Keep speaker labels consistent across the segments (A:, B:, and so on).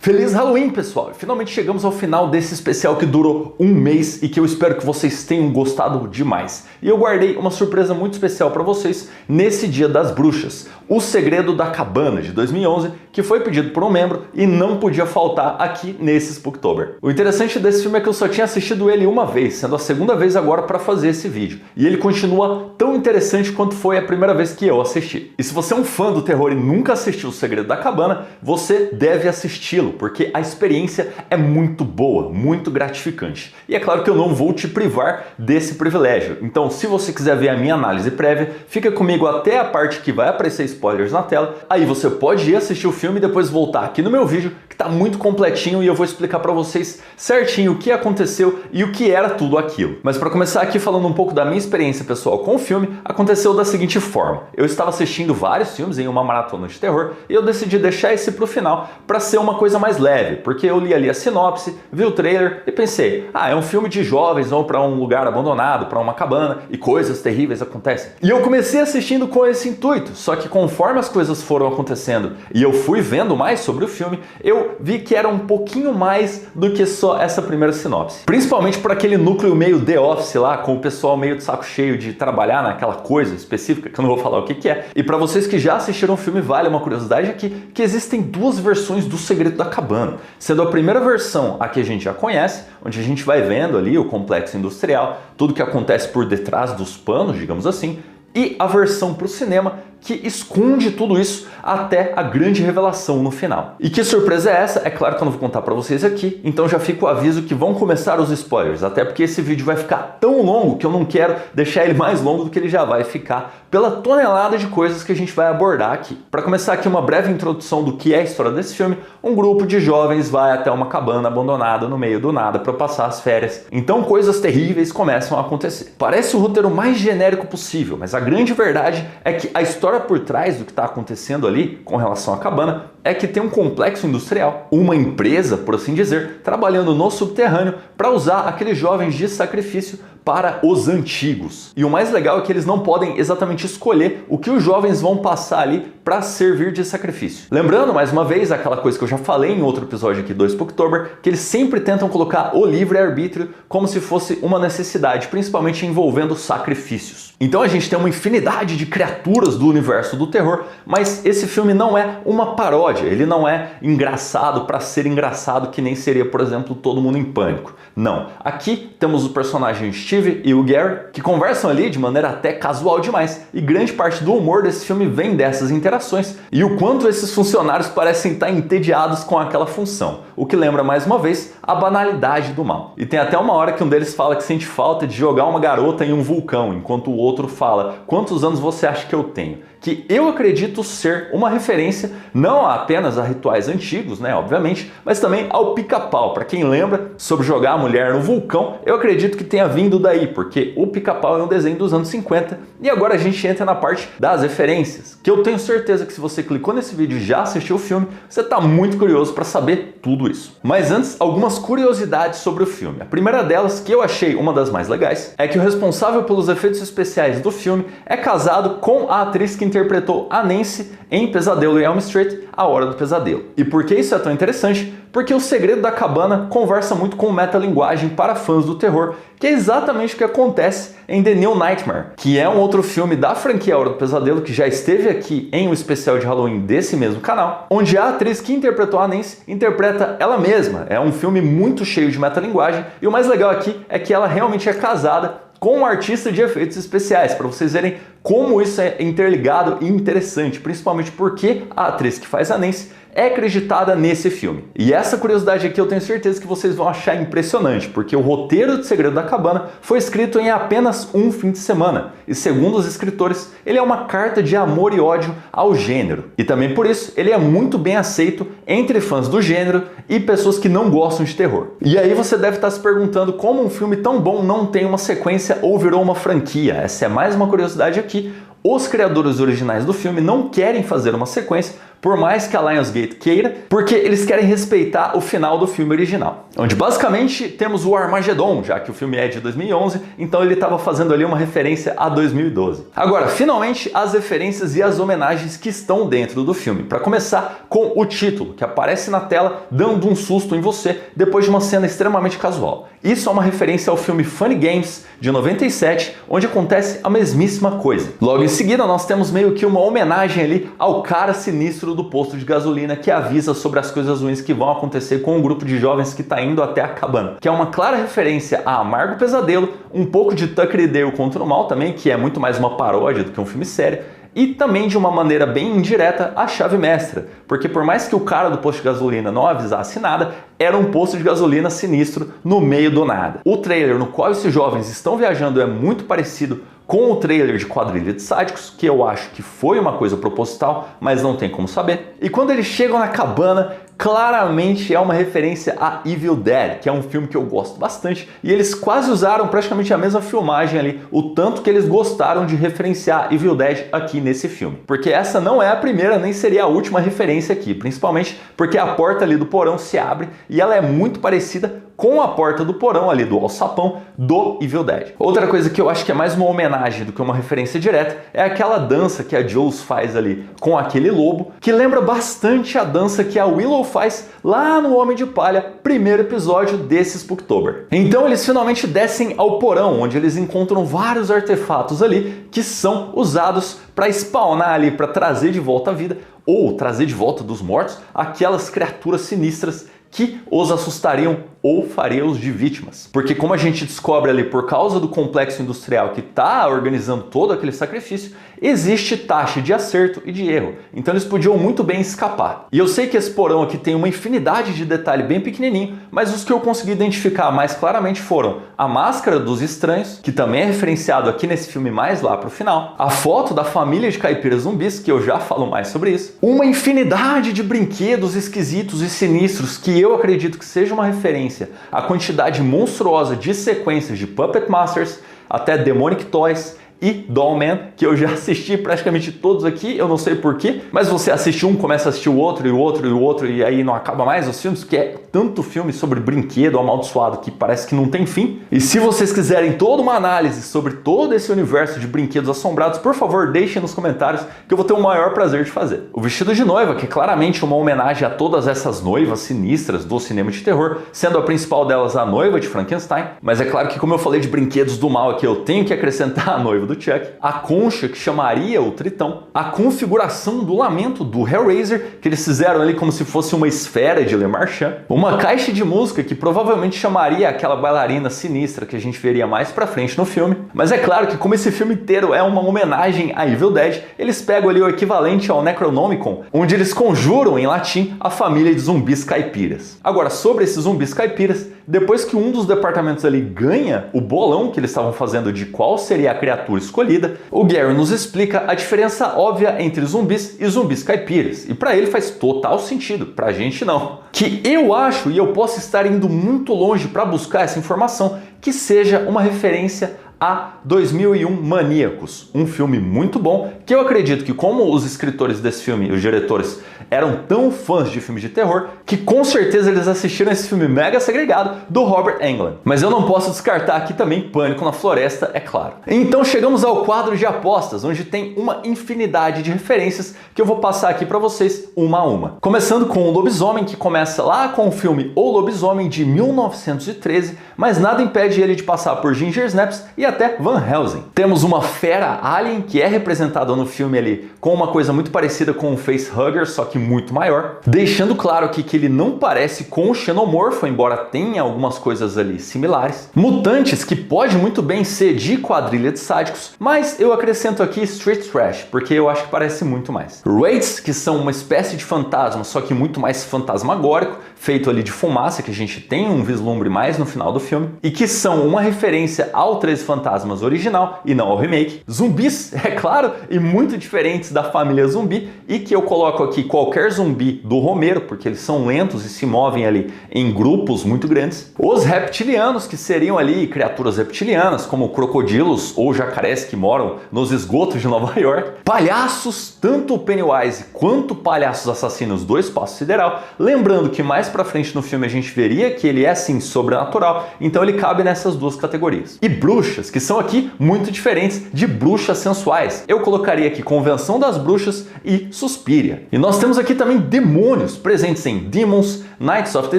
A: Feliz Halloween, pessoal! Finalmente chegamos ao final desse especial que durou um mês e que eu espero que vocês tenham gostado demais. E eu guardei uma surpresa muito especial para vocês nesse Dia das Bruxas, O Segredo da Cabana, de 2011, que foi pedido por um membro e não podia faltar aqui nesse Spooktober. O interessante desse filme é que eu só tinha assistido ele uma vez, sendo a segunda vez agora para fazer esse vídeo. E ele continua tão interessante quanto foi a primeira vez que eu assisti. E se você é um fã do terror e nunca assistiu O Segredo da Cabana, você deve assisti-lo, porque a experiência é muito boa, muito gratificante. E é claro que eu não vou te privar desse privilégio. Então, se você quiser ver a minha análise prévia, fica comigo até a parte que vai aparecer spoilers na tela. Aí você pode ir assistir o filme e depois voltar aqui no meu vídeo, que tá muito completinho e eu vou explicar para vocês certinho o que aconteceu e o que era tudo aquilo. Mas para começar aqui falando um pouco da minha experiência pessoal com o filme, aconteceu da seguinte forma. Eu estava assistindo vários filmes em uma maratona de terror e eu decidi deixar esse pro final para ser uma coisa mais leve, porque eu li ali a sinopse, vi o trailer e pensei, é um filme de jovens, vão para um lugar abandonado, para uma cabana e coisas terríveis acontecem. E eu comecei assistindo com esse intuito, só que conforme as coisas foram acontecendo e eu fui vendo mais sobre o filme, eu vi que era um pouquinho mais do que só essa primeira sinopse. Principalmente para aquele núcleo meio The Office lá, com o pessoal meio de saco cheio de trabalhar naquela coisa específica, que eu não vou falar o que é. E para vocês que já assistiram o filme, vale uma curiosidade aqui, que existem duas versões do Segredo da Cabana, sendo a primeira versão a que a gente já conhece, onde a gente vai vendo ali o complexo industrial, tudo que acontece por detrás dos panos, digamos assim, e a versão para o cinema que esconde tudo isso até a grande revelação no final. E que surpresa é essa? É claro que eu não vou contar para vocês aqui, então já fica o aviso que vão começar os spoilers, até porque esse vídeo vai ficar tão longo que eu não quero deixar ele mais longo do que ele já vai ficar, pela tonelada de coisas que a gente vai abordar aqui. Para começar aqui uma breve introdução do que é a história desse filme, um grupo de jovens vai até uma cabana abandonada no meio do nada para passar as férias. Então coisas terríveis começam a acontecer. Parece o roteiro mais genérico possível, mas a grande verdade é que a história por trás do que está acontecendo ali com relação à cabana é que tem um complexo industrial, uma empresa, por assim dizer, trabalhando no subterrâneo para usar aqueles jovens de sacrifício para os antigos. E o mais legal é que eles não podem exatamente escolher o que os jovens vão passar ali para servir de sacrifício. Lembrando, mais uma vez, aquela coisa que eu já falei em outro episódio aqui do Spooktober, que eles sempre tentam colocar o livre-arbítrio como se fosse uma necessidade, principalmente envolvendo sacrifícios. Então a gente tem uma infinidade de criaturas do universo do terror, mas esse filme não é uma paródia, ele não é engraçado para ser engraçado que nem seria, por exemplo, Todo Mundo em Pânico. Não. Aqui temos os personagens Steve e o Gary, que conversam ali de maneira até casual demais, e grande parte do humor desse filme vem dessas interações e o quanto esses funcionários parecem estar entediados com aquela função, o que lembra mais uma vez a banalidade do mal. E tem até uma hora que um deles fala que sente falta de jogar uma garota em um vulcão, enquanto o outro fala, quantos anos você acha que eu tenho? Que eu acredito ser uma referência não apenas a rituais antigos, né, obviamente, mas também ao Pica-Pau. Para quem lembra sobre jogar a mulher no vulcão, eu acredito que tenha vindo daí, porque o Pica-Pau é um desenho dos anos 50 e agora a gente entra na parte das referências, que eu tenho certeza que se você clicou nesse vídeo e já assistiu o filme, você está muito curioso para saber tudo isso. Mas antes, algumas curiosidades sobre o filme. A primeira delas, que eu achei uma das mais legais, é que o responsável pelos efeitos especiais do filme é casado com a atriz que interpretou a Nancy em Pesadelo em Elm Street, A Hora do Pesadelo. E por que isso é tão interessante? Porque O Segredo da Cabana conversa muito com metalinguagem para fãs do terror, que é exatamente o que acontece em The New Nightmare, que é um outro filme da franquia A Hora do Pesadelo, que já esteve aqui em um especial de Halloween desse mesmo canal, onde a atriz que interpretou a Nancy interpreta ela mesma. É um filme muito cheio de metalinguagem, e o mais legal aqui é que ela realmente é casada com um artista de efeitos especiais, para vocês verem como isso é interligado e interessante, principalmente porque a atriz que faz a Nancy é acreditada nesse filme. E essa curiosidade aqui eu tenho certeza que vocês vão achar impressionante, porque o roteiro de Segredo da Cabana foi escrito em apenas um fim de semana, e segundo os escritores, ele é uma carta de amor e ódio ao gênero. E também por isso, ele é muito bem aceito entre fãs do gênero e pessoas que não gostam de terror. E aí você deve estar se perguntando como um filme tão bom não tem uma sequência ou virou uma franquia. Essa é mais uma curiosidade aqui. Os criadores originais do filme não querem fazer uma sequência por mais que a Lionsgate queira, porque eles querem respeitar o final do filme original, onde basicamente temos o Armagedon, já que o filme é de 2011, então ele estava fazendo ali uma referência a 2012. Agora, finalmente, as referências e as homenagens que estão dentro do filme. Para começar com o título, que aparece na tela dando um susto em você depois de uma cena extremamente casual. Isso é uma referência ao filme Funny Games, de 97, onde acontece a mesmíssima coisa. Logo em seguida, nós temos meio que uma homenagem ali ao cara sinistro do posto de gasolina que avisa sobre as coisas ruins que vão acontecer com um grupo de jovens que está indo até a cabana, que é uma clara referência a Amargo Pesadelo, um pouco de Tucker e Dale contra o Mal também, que é muito mais uma paródia do que um filme sério, e também de uma maneira bem indireta a chave mestra, porque por mais que o cara do posto de gasolina não avisasse nada, era um posto de gasolina sinistro no meio do nada. O trailer no qual esses jovens estão viajando é muito parecido com o trailer de Quadrilha de Sádicos, que eu acho que foi uma coisa proposital, mas não tem como saber. E quando eles chegam na cabana, claramente é uma referência a Evil Dead, que é um filme que eu gosto bastante, e eles quase usaram praticamente a mesma filmagem ali, o tanto que eles gostaram de referenciar Evil Dead aqui nesse filme. Porque essa não é a primeira, nem seria a última referência aqui, principalmente porque a porta ali do porão se abre e ela é muito parecida com a porta do porão ali do alçapão do Evil Dead. Outra coisa que eu acho que é mais uma homenagem do que uma referência direta é aquela dança que a Jules faz ali com aquele lobo, que lembra bastante a dança que a Willow faz lá no Homem de Palha, primeiro episódio desse Spooktober. Então eles finalmente descem ao porão, onde eles encontram vários artefatos ali que são usados para spawnar ali, para trazer de volta à vida ou trazer de volta dos mortos aquelas criaturas sinistras que os assustariam ou fariam-os de vítimas. Porque como a gente descobre ali por causa do complexo industrial que está organizando todo aquele sacrifício, existe taxa de acerto e de erro. Então eles podiam muito bem escapar. E eu sei que esse porão aqui tem uma infinidade de detalhe bem pequenininho, mas os que eu consegui identificar mais claramente foram a máscara dos estranhos, que também é referenciado aqui nesse filme mais lá pro final, a foto da família de caipiras zumbis, que eu já falo mais sobre isso, uma infinidade de brinquedos esquisitos e sinistros que eu acredito que seja uma referência à quantidade monstruosa de sequências de Puppet Masters, até Demonic Toys e Dollman, que eu já assisti praticamente todos aqui, eu não sei porquê, mas você assiste um, começa a assistir o outro, e o outro, e o outro, e aí não acaba mais os filmes, porque é tanto filme sobre brinquedo amaldiçoado que parece que não tem fim. E se vocês quiserem toda uma análise sobre todo esse universo de brinquedos assombrados, por favor, deixem nos comentários, que eu vou ter o maior prazer de fazer. O Vestido de Noiva, que é claramente uma homenagem a todas essas noivas sinistras do cinema de terror, sendo a principal delas a noiva de Frankenstein, mas é claro que como eu falei de brinquedos do mal aqui, eu tenho que acrescentar a noiva do Chuck, a concha que chamaria o Tritão, a configuração do lamento do Hellraiser, que eles fizeram ali como se fosse uma esfera de Le Marchand, uma caixa de música que provavelmente chamaria aquela bailarina sinistra que a gente veria mais pra frente no filme. Mas é claro que como esse filme inteiro é uma homenagem a Evil Dead, eles pegam ali o equivalente ao Necronomicon, onde eles conjuram em latim a família de zumbis caipiras. Agora, sobre esses zumbis caipiras, depois que um dos departamentos ali ganha o bolão que eles estavam fazendo de qual seria a criatura escolhida, o Gary nos explica a diferença óbvia entre zumbis e zumbis caipiras. E pra ele faz total sentido, pra gente não. Que eu acho, e eu posso estar indo muito longe para buscar essa informação, que seja uma referência a 2001 Maníacos, um filme muito bom, que eu acredito que como os escritores desse filme, os diretores, eram tão fãs de filmes de terror, que com certeza eles assistiram esse filme mega segregado do Robert Englund. Mas eu não posso descartar aqui também Pânico na Floresta, é claro. Então chegamos ao quadro de apostas, onde tem uma infinidade de referências que eu vou passar aqui para vocês uma a uma. Começando com o Lobisomem, que começa lá com o filme O Lobisomem de 1913, mas nada impede ele de passar por Ginger Snaps e até Van Helsing. Temos uma fera alien que é representada no filme ali com uma coisa muito parecida com o Facehugger, só que muito maior, deixando claro aqui que ele não parece com o Xenomorfo, embora tenha algumas coisas ali similares. Mutantes, que pode muito bem ser de Quadrilha de Sádicos, mas eu acrescento aqui Street Trash, porque eu acho que parece muito mais. Wraiths, que são uma espécie de fantasma, só que muito mais fantasmagórico, feito ali de fumaça, que a gente tem um vislumbre mais no final do filme. filme e que são uma referência ao Três Fantasmas original e não ao remake. Zumbis, é claro, e muito diferentes da família zumbi, e que eu coloco aqui qualquer zumbi do Romero, porque eles são lentos e se movem ali em grupos muito grandes. Os reptilianos, que seriam ali criaturas reptilianas, como crocodilos ou jacarés que moram nos esgotos de Nova York. Palhaços, tanto o Pennywise quanto palhaços assassinos do espaço sideral. Lembrando que mais pra frente no filme a gente veria que ele é sim sobrenatural, então ele cabe nessas duas categorias. E bruxas, que são aqui muito diferentes de bruxas sensuais. Eu colocaria aqui Convenção das Bruxas e Suspiria. E nós temos aqui também demônios presentes em Demons, Knights of the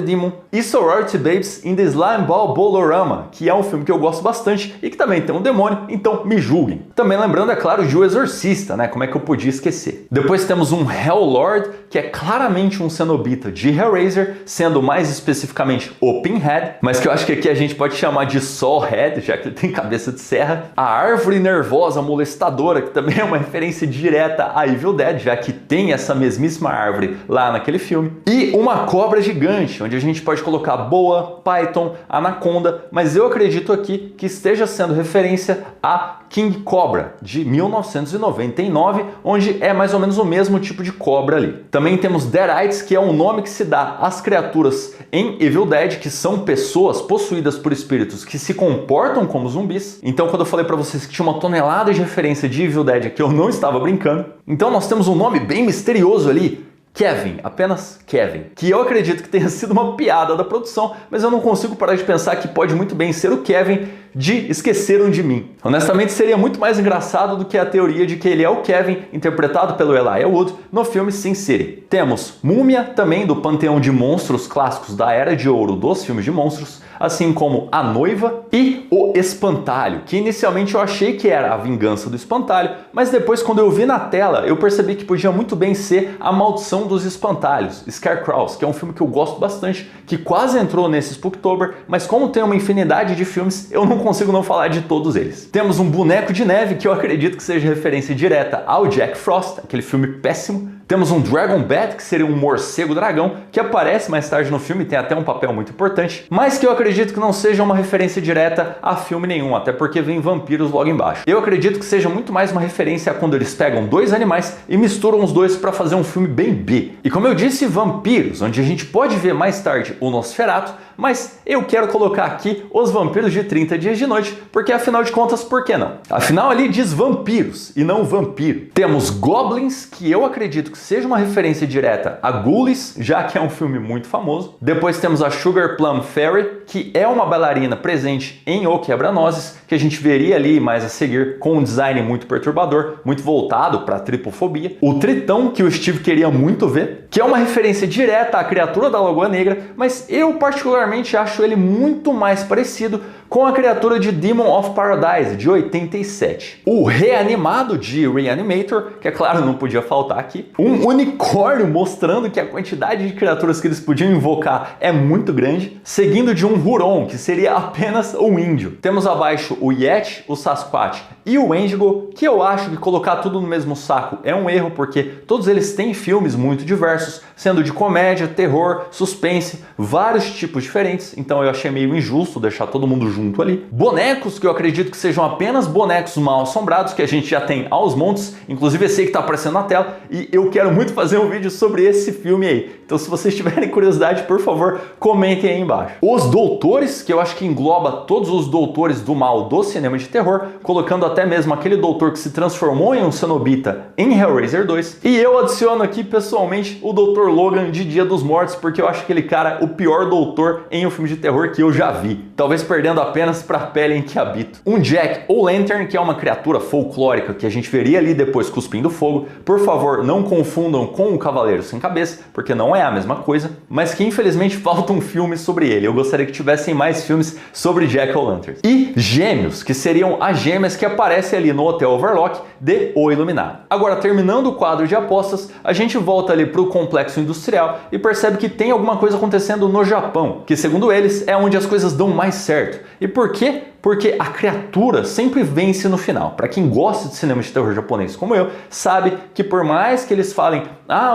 A: Demon e Sorority Babes in the Slime Ball Bolorama, que é um filme que eu gosto bastante e que também tem um demônio, então me julguem. Também lembrando, é claro, de O Exorcista, né? Como é que eu podia esquecer? Depois temos um Helllord, que é claramente um cenobita de Hellraiser, sendo mais especificamente o Pinhead, mas que eu acho que aqui a gente pode chamar de Soulhead, já que ele tem cabeça de serra. A Árvore Nervosa Molestadora, que também é uma referência direta a Evil Dead, já que tem essa mesmíssima árvore lá naquele filme. E uma cobra gigante, onde a gente pode colocar Boa, Python, Anaconda, mas eu acredito aqui que esteja sendo referência a King Cobra, de 1999, onde é mais ou menos o mesmo tipo de cobra ali. Também temos Deadites, que é um nome que se dá às criaturas em Evil Dead, que são pessoas possuídas por espíritos que se comportam como zumbis. Então, quando eu falei pra vocês que tinha uma tonelada de referência de Evil Dead aqui, eu não estava brincando. Então, nós temos um nome bem misterioso ali, Kevin, apenas Kevin, que eu acredito que tenha sido uma piada da produção, mas eu não consigo parar de pensar que pode muito bem ser o Kevin de Esqueceram de Mim. Honestamente, seria muito mais engraçado do que a teoria de que ele é o Kevin, interpretado pelo Elijah Wood, no filme Sin City. Temos Múmia, também do panteão de monstros clássicos da Era de Ouro dos filmes de monstros, assim como A Noiva e O Espantalho, que inicialmente eu achei que era a vingança do espantalho, mas depois, quando eu vi na tela, eu percebi que podia muito bem ser A Maldição dos Espantalhos, Scarecrows, que é um filme que eu gosto bastante, que quase entrou nesse Spooktober, mas como tem uma infinidade de filmes, eu não consigo não falar de todos eles. Temos um boneco de neve, que eu acredito que seja referência direta ao Jack Frost, aquele filme péssimo. Temos um Dragon Bat, que seria um morcego dragão, que aparece mais tarde no filme e tem até um papel muito importante, mas que eu acredito que não seja uma referência direta a filme nenhum, até porque vem vampiros logo embaixo. Eu acredito que seja muito mais uma referência a quando eles pegam dois animais e misturam os dois para fazer um filme bem B. E como eu disse, vampiros, onde a gente pode ver mais tarde o Nosferatu, mas eu quero colocar aqui os vampiros de 30 Dias de Noite, porque afinal de contas, por que não? Afinal ali diz vampiros e não vampiro. Temos Goblins, que eu acredito que seja uma referência direta a Ghoulies, já que é um filme muito famoso. Depois temos a Sugar Plum Fairy, que é uma bailarina presente em O Quebra-Nozes, que a gente veria ali mais a seguir com um design muito perturbador, muito voltado para a tripofobia. O Tritão, que o Steve queria muito ver, que é uma referência direta à criatura da Lagoa Negra, mas eu particularmente acho ele muito mais parecido com a criatura de Demon of Paradise, de 87. O Reanimado, de Reanimator, que é claro, não podia faltar aqui. Um unicórnio mostrando que a quantidade de criaturas que eles podiam invocar é muito grande, seguindo de um Huron, que seria apenas um índio. Temos abaixo o Yeti, o Sasquatch e o Wendigo, que eu acho que colocar tudo no mesmo saco é um erro, porque todos eles têm filmes muito diversos, sendo de comédia, terror, suspense, vários tipos diferentes, então eu achei meio injusto deixar todo mundo junto ali. Bonecos, que eu acredito que sejam apenas bonecos mal assombrados, que a gente já tem aos montes, inclusive esse aí que tá aparecendo na tela, e eu quero muito fazer um vídeo sobre esse filme aí. Então se vocês tiverem curiosidade, por favor, comentem aí embaixo. Os Doutores, que eu acho que engloba todos os doutores do mal do cinema de terror, colocando até mesmo aquele doutor que se transformou em um cenobita em Hellraiser 2. E eu adiciono aqui pessoalmente o Dr. Logan de Dia dos Mortos, porque eu acho aquele cara o pior doutor em um filme de terror que eu já vi. Talvez perdendo apenas para a pele em que habito. Um Jack ou Lantern, que é uma criatura folclórica que a gente veria ali depois cuspindo fogo. Por favor, não confundam com o Cavaleiro Sem Cabeça, porque não é a mesma coisa, mas que infelizmente falta um filme sobre ele. Eu gostaria que tivessem mais filmes sobre Jack ou Lantern. E Gêmeos, que seriam as gêmeas que aparecem ali no Hotel Overlock de O Iluminado. Agora, terminando o quadro de apostas, a gente volta ali para o complexo industrial e percebe que tem alguma coisa acontecendo no Japão, que segundo eles é onde as coisas dão mais certo. E por quê? porque a criatura sempre vence no final. Para quem gosta de cinema de terror japonês como eu, sabe que por mais que eles falem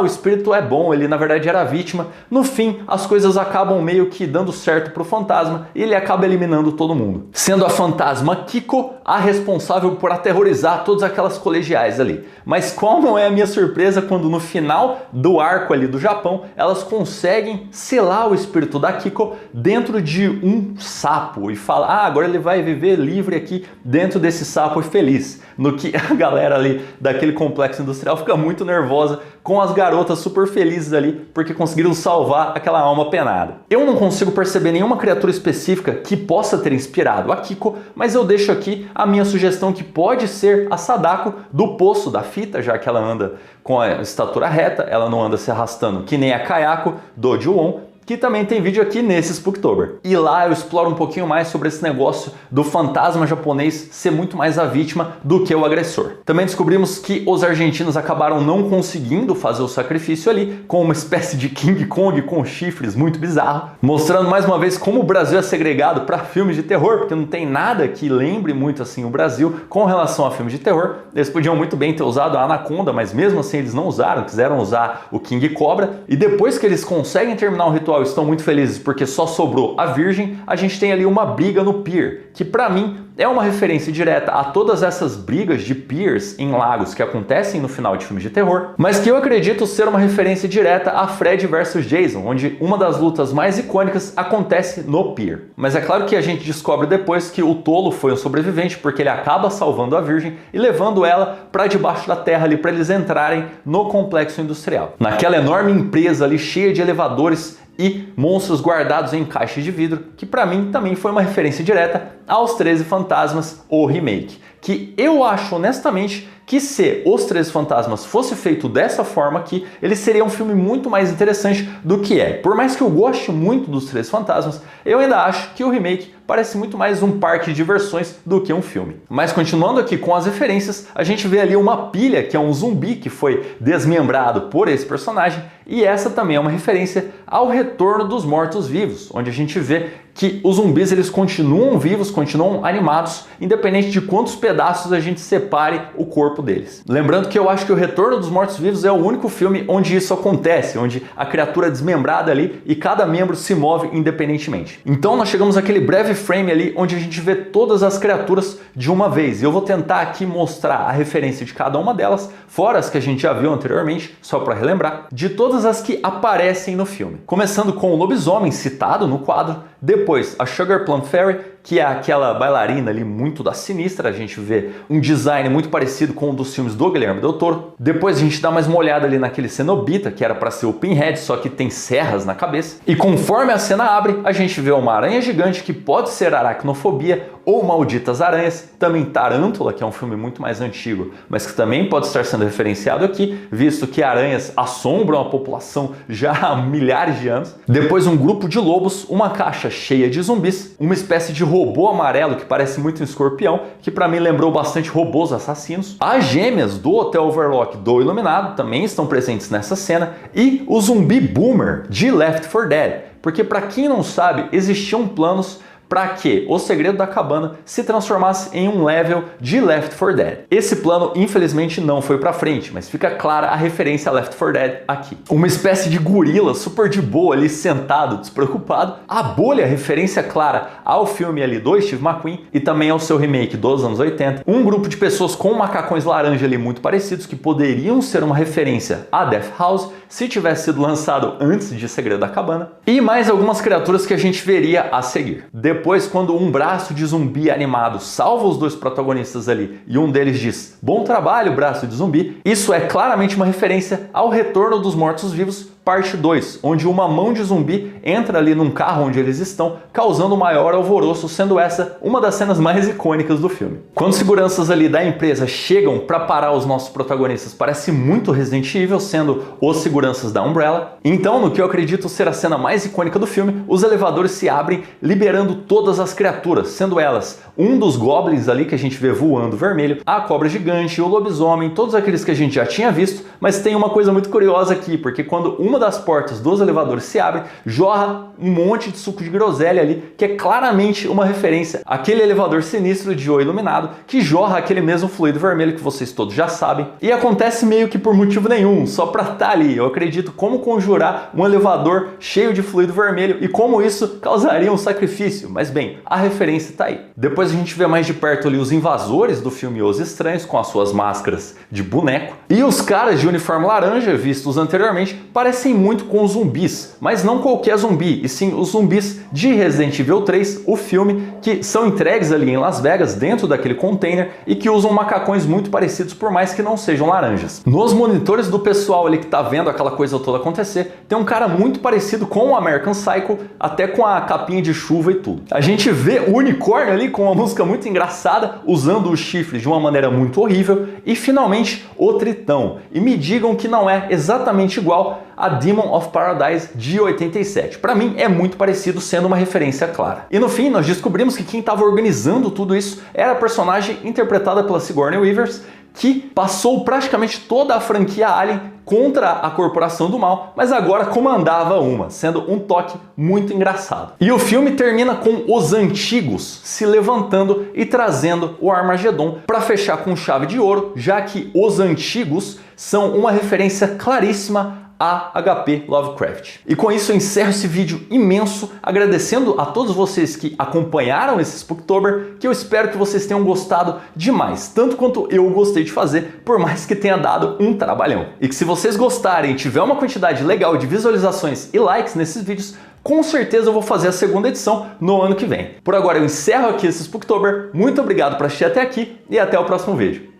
A: o espírito é bom, ele na verdade era a vítima, no fim as coisas acabam meio que dando certo pro fantasma e ele acaba eliminando todo mundo. Sendo a fantasma Kiko a responsável por aterrorizar todas aquelas colegiais ali. Mas qual não é a minha surpresa quando no final do arco ali do Japão, elas conseguem selar o espírito da Kiko dentro de um sapo e fala, agora ele vai viver livre aqui dentro desse sapo e feliz. No que a galera ali daquele complexo industrial fica muito nervosa com as garotas super felizes ali porque conseguiram salvar aquela alma penada. Eu não consigo perceber nenhuma criatura específica que possa ter inspirado a Kiko, mas eu deixo aqui a minha sugestão que pode ser a Sadako do Poço da Fita, já que ela anda com a estatura reta, ela não anda se arrastando que nem a Kayako do Ju-On, que também tem vídeo aqui nesse Spooktober. E lá eu exploro um pouquinho mais sobre esse negócio do fantasma japonês ser muito mais a vítima do que o agressor. Também descobrimos que os argentinos acabaram não conseguindo fazer o sacrifício ali, com uma espécie de King Kong com chifres muito bizarro, mostrando mais uma vez como o Brasil é segregado para filmes de terror, porque não tem nada que lembre muito assim o Brasil com relação a filmes de terror. Eles podiam muito bem ter usado a Anaconda, mas mesmo assim eles não usaram, quiseram usar o King Cobra, e depois que eles conseguem terminar o ritual estão muito felizes porque só sobrou a Virgem, a gente tem ali uma briga no pier, que pra mim é uma referência direta a todas essas brigas de piers em lagos que acontecem no final de filmes de terror, mas que eu acredito ser uma referência direta a Fred vs Jason, onde uma das lutas mais icônicas acontece no pier. Mas é claro que a gente descobre depois que o tolo foi um sobrevivente porque ele acaba salvando a Virgem e levando ela para debaixo da terra ali para eles entrarem no complexo industrial. Naquela enorme empresa ali cheia de elevadores e monstros guardados em caixas de vidro, que pra mim também foi uma referência direta aos 13 Fantasmas, o remake. Que eu acho honestamente que se Os 13 Fantasmas fosse feito dessa forma aqui, ele seria um filme muito mais interessante do que é. Por mais que eu goste muito dos 13 Fantasmas, eu ainda acho que o remake parece muito mais um parque de diversões do que um filme. Mas continuando aqui com as referências, a gente vê ali uma pilha, que é um zumbi que foi desmembrado por esse personagem, e essa também é uma referência ao Retorno dos Mortos-Vivos, onde a gente vê que os zumbis eles continuam vivos, continuam animados, independente de quantos pedaços a gente separe o corpo deles. Lembrando que eu acho que o Retorno dos Mortos-Vivos é o único filme onde isso acontece, onde a criatura é desmembrada ali e cada membro se move independentemente. Então nós chegamos àquele breve frame ali onde a gente vê todas as criaturas de uma vez. E eu vou tentar aqui mostrar a referência de cada uma delas, fora as que a gente já viu anteriormente, só para relembrar, de todas as que aparecem no filme. Começando com o lobisomem citado no quadro, depois a Sugar Plum Fairy, que é aquela bailarina ali muito da sinistra, a gente vê um design muito parecido com o dos filmes do Guilherme Del Toro. Depois a gente dá mais uma olhada ali naquele cenobita, que era para ser o Pinhead, só que tem serras na cabeça. E conforme a cena abre, a gente vê uma aranha gigante que pode ser Aracnofobia ou Malditas Aranhas, também Tarântula, que é um filme muito mais antigo, mas que também pode estar sendo referenciado aqui, visto que aranhas assombram a população já há milhares de anos. Depois um grupo de lobos, uma caixa cheia de zumbis, uma espécie de robô amarelo que parece muito um escorpião, que para mim lembrou bastante robôs assassinos. As gêmeas do Hotel Overlook do Iluminado também estão presentes nessa cena, e o zumbi Boomer de Left 4 Dead, porque para quem não sabe, existiam planos para que O Segredo da Cabana se transformasse em um level de Left 4 Dead. Esse plano, infelizmente, não foi para frente, mas fica clara a referência a Left 4 Dead aqui. Uma espécie de gorila super de boa ali, sentado, despreocupado. A bolha, referência clara ao filme ali do Steve McQueen e também ao seu remake dos anos 80. Um grupo de pessoas com macacões laranja ali muito parecidos, que poderiam ser uma referência a Death House se tivesse sido lançado antes de Segredo da Cabana. E mais algumas criaturas que a gente veria a seguir. Depois, quando um braço de zumbi animado salva os dois protagonistas ali e um deles diz "Bom trabalho, braço de zumbi", isso é claramente uma referência ao Retorno dos Mortos-Vivos, parte 2, onde uma mão de zumbi entra ali num carro onde eles estão, causando maior alvoroço, sendo essa uma das cenas mais icônicas do filme. Quando seguranças ali da empresa chegam para parar os nossos protagonistas, parece muito Resident Evil, sendo os seguranças da Umbrella. Então, no que eu acredito ser a cena mais icônica do filme, os elevadores se abrem, liberando todas as criaturas, sendo elas um dos goblins ali que a gente vê voando vermelho, a cobra gigante, o lobisomem, todos aqueles que a gente já tinha visto, mas tem uma coisa muito curiosa aqui, porque quando uma uma das portas dos elevadores se abre, jorra um monte de suco de groselha ali, que é claramente uma referência àquele elevador sinistro de O Iluminado, que jorra aquele mesmo fluido vermelho que vocês todos já sabem. E acontece meio que por motivo nenhum, só pra estar ali. Eu acredito como conjurar um elevador cheio de fluido vermelho e como isso causaria um sacrifício. Mas bem, a referência tá aí. Depois a gente vê mais de perto ali os invasores do filme Os Estranhos, com as suas máscaras de boneco. E os caras de uniforme laranja, vistos anteriormente, parecem muito com zumbis, mas não qualquer zumbi, e sim os zumbis de Resident Evil 3, o filme, que são entregues ali em Las Vegas, dentro daquele container, e que usam macacões muito parecidos, por mais que não sejam laranjas. Nos monitores do pessoal ali que tá vendo aquela coisa toda acontecer, tem um cara muito parecido com o American Psycho, até com a capinha de chuva e tudo. A gente vê o unicórnio ali com uma música muito engraçada, usando os chifres de uma maneira muito horrível, e finalmente o Tritão. E me digam que não é exatamente igual a Demon of Paradise de 87. Para mim é muito parecido, sendo uma referência clara. E no fim nós descobrimos que quem estava organizando tudo isso era a personagem interpretada pela Sigourney Weaver, que passou praticamente toda a franquia Alien contra a Corporação do Mal, mas agora comandava uma, sendo um toque muito engraçado. E o filme termina com os antigos se levantando e trazendo o Armagedon para fechar com chave de ouro, já que os antigos são uma referência claríssima a HP Lovecraft. E com isso eu encerro esse vídeo imenso, agradecendo a todos vocês que acompanharam esse Spooktober, que eu espero que vocês tenham gostado demais, tanto quanto eu gostei de fazer, por mais que tenha dado um trabalhão. E que se vocês gostarem e tiver uma quantidade legal de visualizações e likes nesses vídeos, com certeza eu vou fazer a segunda edição no ano que vem. Por agora eu encerro aqui esse Spooktober, muito obrigado por assistir até aqui e até o próximo vídeo.